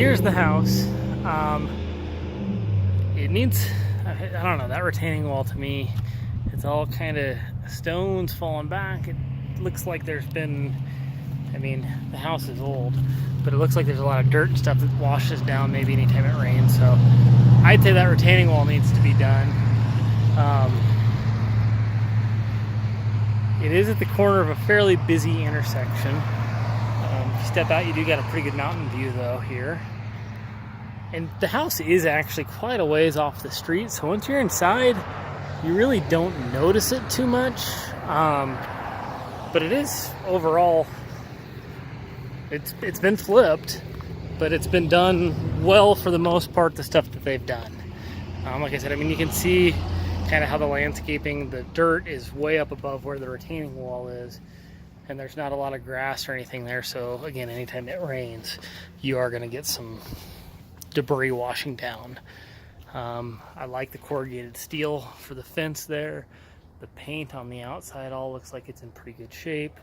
here's the house. It needs, I don't know, that retaining wall to me, it's all kind of stones falling back. It looks like there's been, I mean, the house is old, but it looks like there's a lot of dirt and stuff that washes down maybe anytime it rains. So I'd say that retaining wall needs to be done. It is at the corner of a fairly busy intersection. If you step out, you do got a pretty good mountain view though here. And the house is actually quite a ways off the street, so once you're inside, you really don't notice it too much. But it is overall, it's been flipped, but it's been done well for the most part, the stuff that they've done. Like I said, I mean, you can see kind of how the landscaping, the dirt is way up above where the retaining wall is, and there's not a lot of grass or anything there. So again, anytime it rains, you are going to get some debris washing down. I like the corrugated steel for the fence there. The paint on the outside all looks like it's in pretty good shape.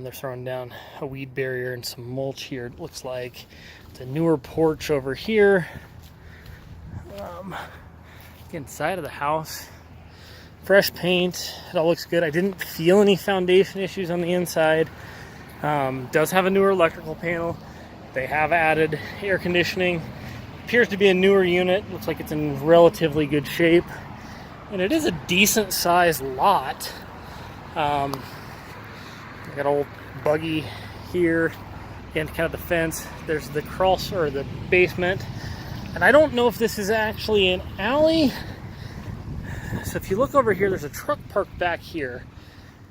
They're throwing down a weed barrier and some mulch here, it looks like. It's a newer porch over here. Inside of the house, fresh paint, it all looks good. I didn't feel any foundation issues on the inside. Does have a newer electrical panel. They have added air conditioning. Appears to be a newer unit. Looks like it's in relatively good shape. And it is a decent sized lot. Got an old buggy here. Again, kind of the fence. There's the crawl or the basement. And I don't know if this is actually an alley. So if you look over here, there's a truck parked back here.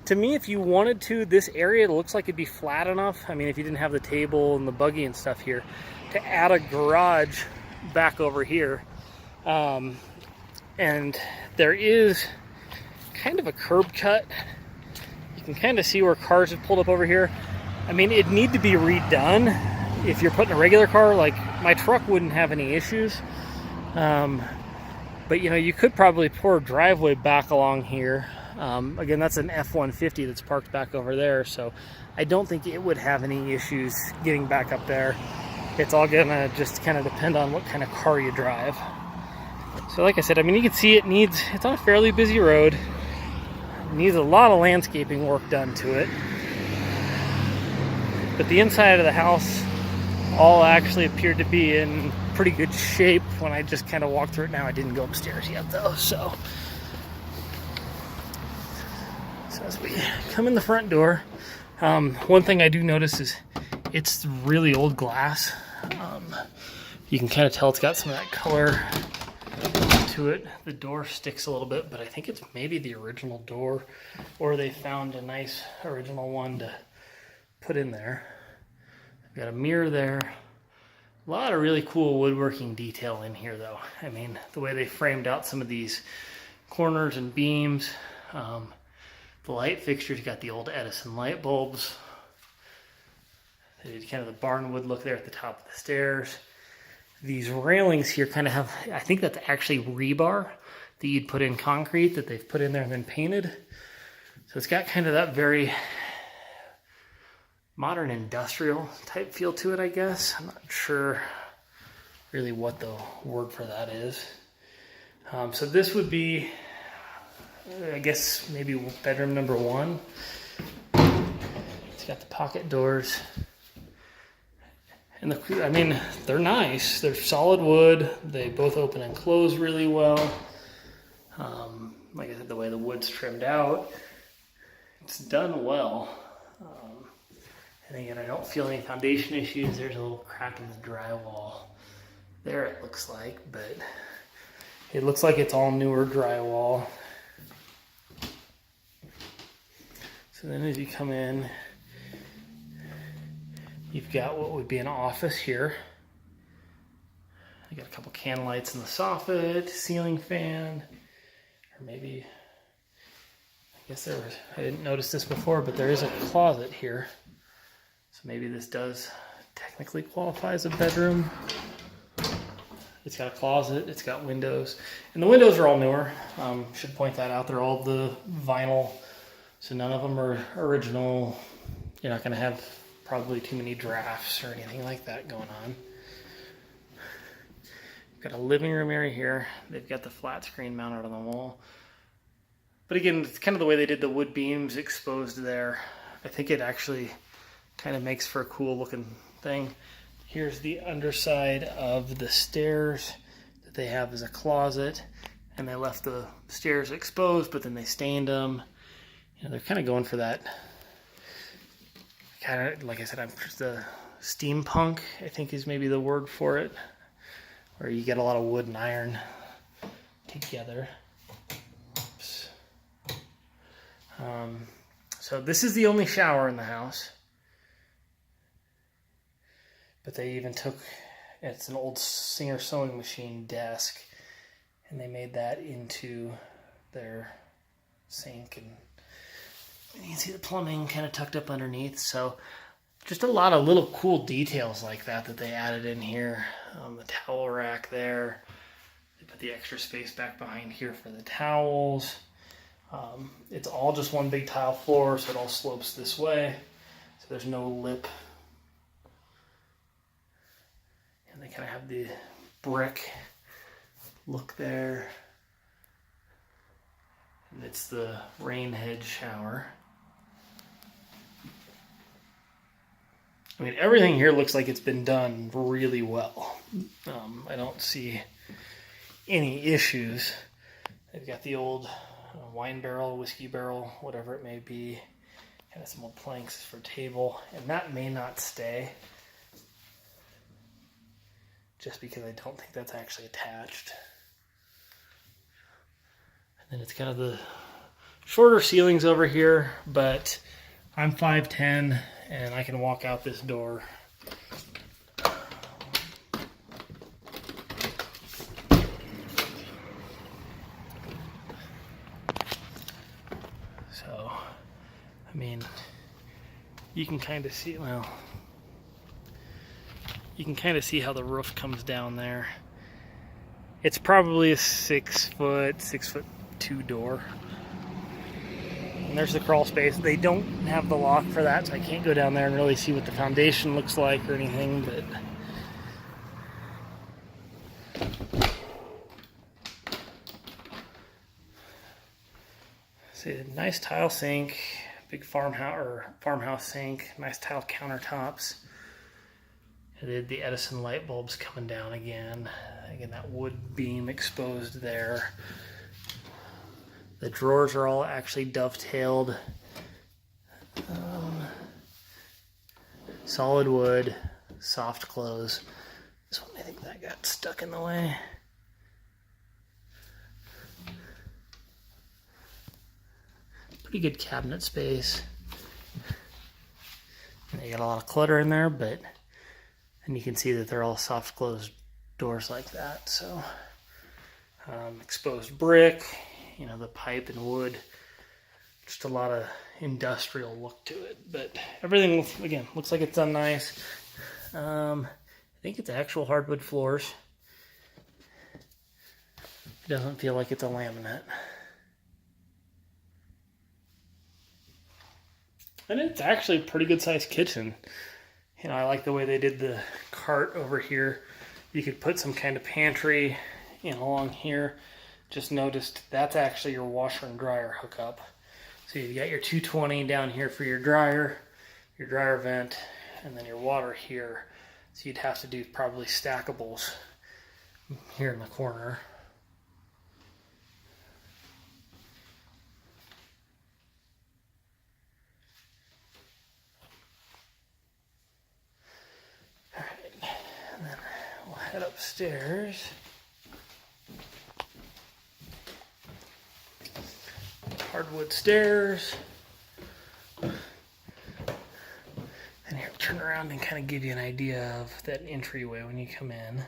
To me, if you wanted to, this area, it looks like it'd be flat enough. I mean, if you didn't have the table and the buggy and stuff here, to add a garage back over here. And there is kind of a curb cut. You can kind of see where cars have pulled up over here. I mean, it'd need to be redone. If you're putting a regular car, like my truck wouldn't have any issues. But you know, you could probably pour a driveway back along here. Again, that's an F-150 that's parked back over there, so I don't think it would have any issues getting back up there. It's all gonna just kind of depend on what kind of car you drive. So like I said, I mean, you can see it's on a fairly busy road. It needs a lot of landscaping work done to it. But the inside of the house all actually appeared to be in pretty good shape when I just kind of walked through it. Now I didn't go upstairs yet though, so as we come in the front door, one thing I do notice is it's really old glass. You can kind of tell it's got some of that color to it. The door sticks a little bit, but I think it's maybe the original door, or they found a nice original one to put in there. Got a mirror there. A lot of really cool woodworking detail in here though. I mean, the way they framed out some of these corners and beams. The light fixtures, got the old Edison light bulbs. They did kind of the barnwood look there at the top of the stairs. These railings here kind of have, I think that's actually rebar that you'd put in concrete that they've put in there and then painted. So it's got kind of that very modern industrial type feel to it, I guess. I'm not sure really what the word for that is. So this would be, I guess, maybe bedroom number one. It's got the pocket doors. And I mean, they're nice. They're solid wood. They both open and close really well. Like I said, the way the wood's trimmed out, it's done well. And again, I don't feel any foundation issues. There's a little crack in the drywall there, it looks like, but it looks like it's all newer drywall. So then as you come in, you've got what would be an office here. You got a couple can lights in the soffit, ceiling fan, or maybe, I guess I didn't notice this before, but there is a closet here. So maybe this does technically qualify as a bedroom. It's got a closet, it's got windows, and the windows are all newer. Should point that out, they're all the vinyl, so none of them are original. You're not gonna have probably too many drafts or anything like that going on. got a living room area here. They've got the flat screen mounted on the wall. But again, it's kind of the way they did the wood beams exposed there. I think it actually kind of makes for a cool looking thing. Here's the underside of the stairs that they have as a closet. And they left the stairs exposed, but then they stained them. You know, they're kind of going for that. Kind of, like I said, the steampunk, I think is maybe the word for it. Where you get a lot of wood and iron together. Oops. So this is the only shower in the house. But they even took, it's an old Singer sewing machine desk, and they made that into their sink. And you can see the plumbing kind of tucked up underneath. So just a lot of little cool details like that they added in here. The towel rack there. They put the extra space back behind here for the towels. It's all just one big tile floor, so it all slopes this way. So there's no lip. And they kind of have the brick look there. And it's the rain head shower. I mean, everything here looks like it's been done really well. I don't see any issues. They've got the old wine barrel, whiskey barrel, whatever it may be. Kind of some old planks for table. And that may not stay, just because I don't think that's actually attached. And then it's kind of the shorter ceilings over here, but I'm 5'10", and I can walk out this door. So, I mean, you can kind of see, well, you can kind of see how the roof comes down there. It's probably a 6'2" door. And there's the crawl space. They don't have the lock for that, so I can't go down there and really see what the foundation looks like or anything, but see, a nice tile sink, big farmhouse sink, nice tile countertops. And then the Edison light bulbs coming down again. Again, that wood beam exposed there. The drawers are all actually dovetailed. Solid wood, soft close. This one, I think that got stuck in the way. Pretty good cabinet space. And they got a lot of clutter in there, but and you can see that they're all soft closed doors like that. So exposed brick, you know, the pipe and wood, just a lot of industrial look to it, but everything again looks like it's done nice. I think it's actual hardwood floors. It doesn't feel like it's a laminate. And it's actually a pretty good sized kitchen. You know, I like the way they did the cart over here. You could put some kind of pantry, you know, along here. Just noticed that's actually your washer and dryer hookup. So you've got your 220 down here for your dryer vent, and then your water here. So you'd have to do probably stackables here in the corner. All right, and then we'll head upstairs. Hardwood stairs. And here, turn around and kind of give you an idea of that entryway when you come in.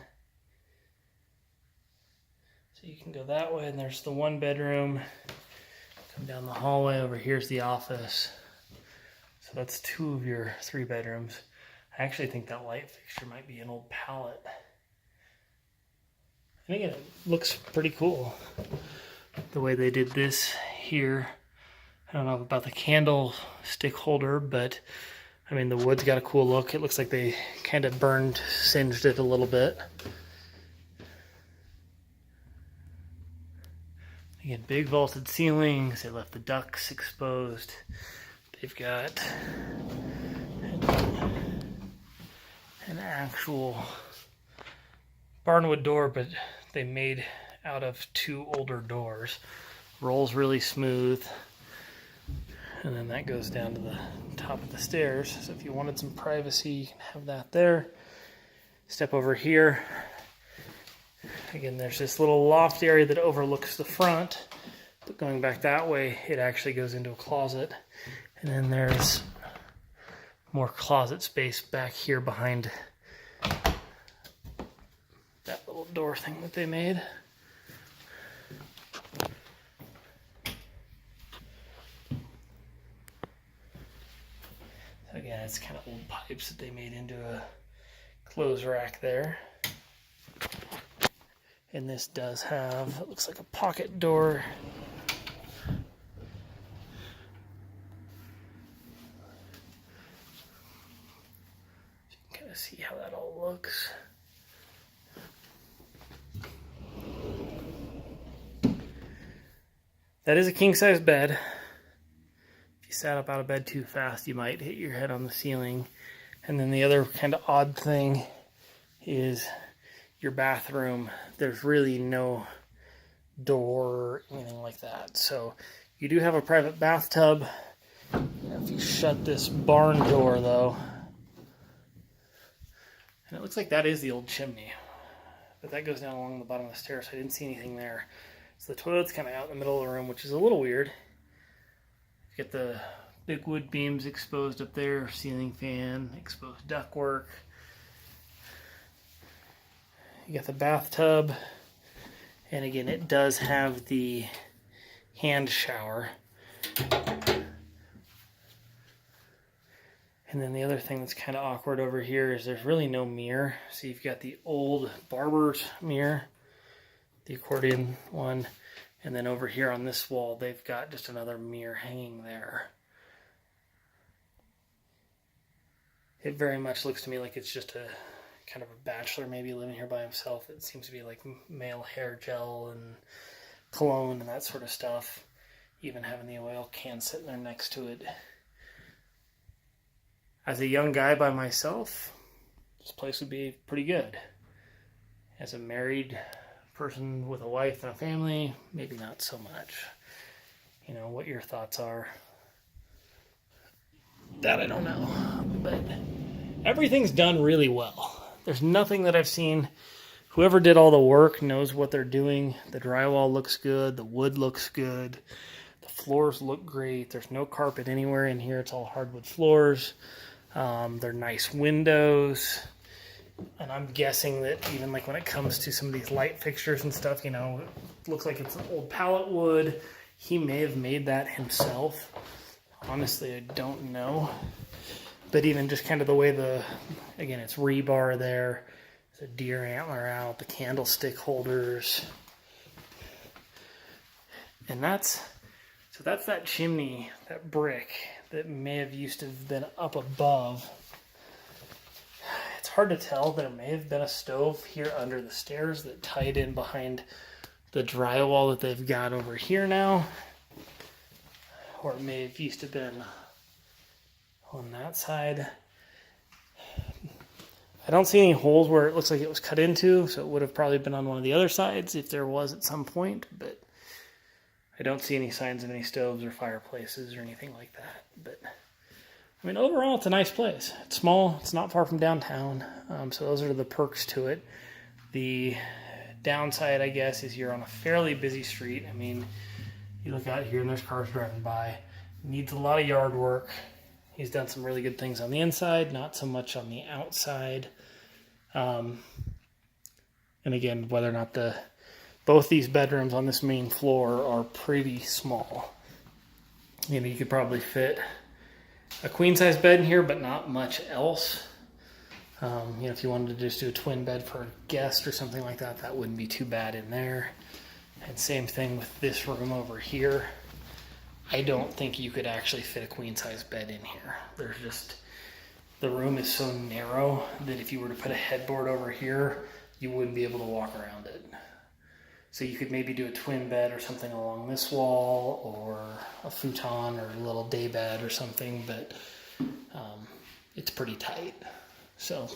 So you can go that way, and there's the one bedroom. Come down the hallway, over here's the office. So that's 2 of your 3 bedrooms. I actually think that light fixture might be an old pallet. And again, it looks pretty cool the way they did this here. I don't know about the candlestick holder, but I mean, the wood's got a cool look. It looks like they kind of singed it a little bit. Again, big vaulted ceilings. They left the ducts exposed. They've got an actual barnwood door, but they made out of 2 older doors. Rolls really smooth. And then that goes down to the top of the stairs. So if you wanted some privacy, you can have that there. Step over here. Again, there's this little loft area that overlooks the front. But going back that way, it actually goes into a closet. And then there's more closet space back here behind that little door thing that they made. So again, it's kind of old pipes that they made into a clothes rack there. And this does have, it looks like a pocket door. You can kind of see how that all looks. That is a king-size bed. If you sat up out of bed too fast, you might hit your head on the ceiling. And then the other kind of odd thing is your bathroom. There's really no door or anything like that. So you do have a private bathtub. If you shut this barn door though, and it looks like that is the old chimney, but that goes down along the bottom of the stairs, so I didn't see anything there. So the toilet's kind of out in the middle of the room, which is a little weird. You get the big wood beams exposed up there, ceiling fan, exposed ductwork. You got the bathtub, and again, it does have the hand shower. And then the other thing that's kind of awkward over here is there's really no mirror. So you've got the old barber's mirror, the accordion one, and then over here on this wall, they've got just another mirror hanging there. It very much looks to me like it's just a kind of a bachelor maybe living here by himself. It seems to be like male hair gel and cologne and that sort of stuff. Even having the oil can sitting there next to it. As a young guy by myself, this place would be pretty good. As a married person with a wife and a family, maybe not so much. You know, what your thoughts are, that I don't know. But everything's done really well. There's nothing that I've seen. Whoever did all the work knows what they're doing. The drywall looks good. The wood looks good. The floors look great. There's no carpet anywhere in here. It's all hardwood floors. They're nice windows. And I'm guessing that even like when it comes to some of these light fixtures and stuff, you know, it looks like it's an old pallet wood. He may have made that himself. Honestly, I don't know. But even just kind of the way again, it's rebar there. There's a deer antler out, the candlestick holders. And that's that chimney, that brick that may have used to have been up above. It's hard to tell. There may have been a stove here under the stairs that tied in behind the drywall that they've got over here now. Or it may have used to have been on that side. I don't see any holes where it looks like it was cut into, so it would have probably been on one of the other sides if there was at some point, but I don't see any signs of any stoves or fireplaces or anything like that. But I mean, overall, it's a nice place. It's small. It's not far from downtown, so those are the perks to it. The downside, I guess, is you're on a fairly busy street. I mean, you look out here and there's cars driving by. Needs a lot of yard work. He's done some really good things on the inside, not so much on the outside. And again, whether or not both these bedrooms on this main floor are pretty small. You know, you could probably fit a queen-size bed in here, but not much else. You know, if you wanted to just do a twin bed for a guest or something like that, that wouldn't be too bad in there. And same thing with this room over here. I don't think you could actually fit a queen-size bed in here. The room is so narrow that if you were to put a headboard over here, you wouldn't be able to walk around it. So you could maybe do a twin bed or something along this wall, or a futon or a little day bed or something, but it's pretty tight. So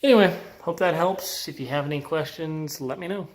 anyway, hope that helps. If you have any questions, let me know.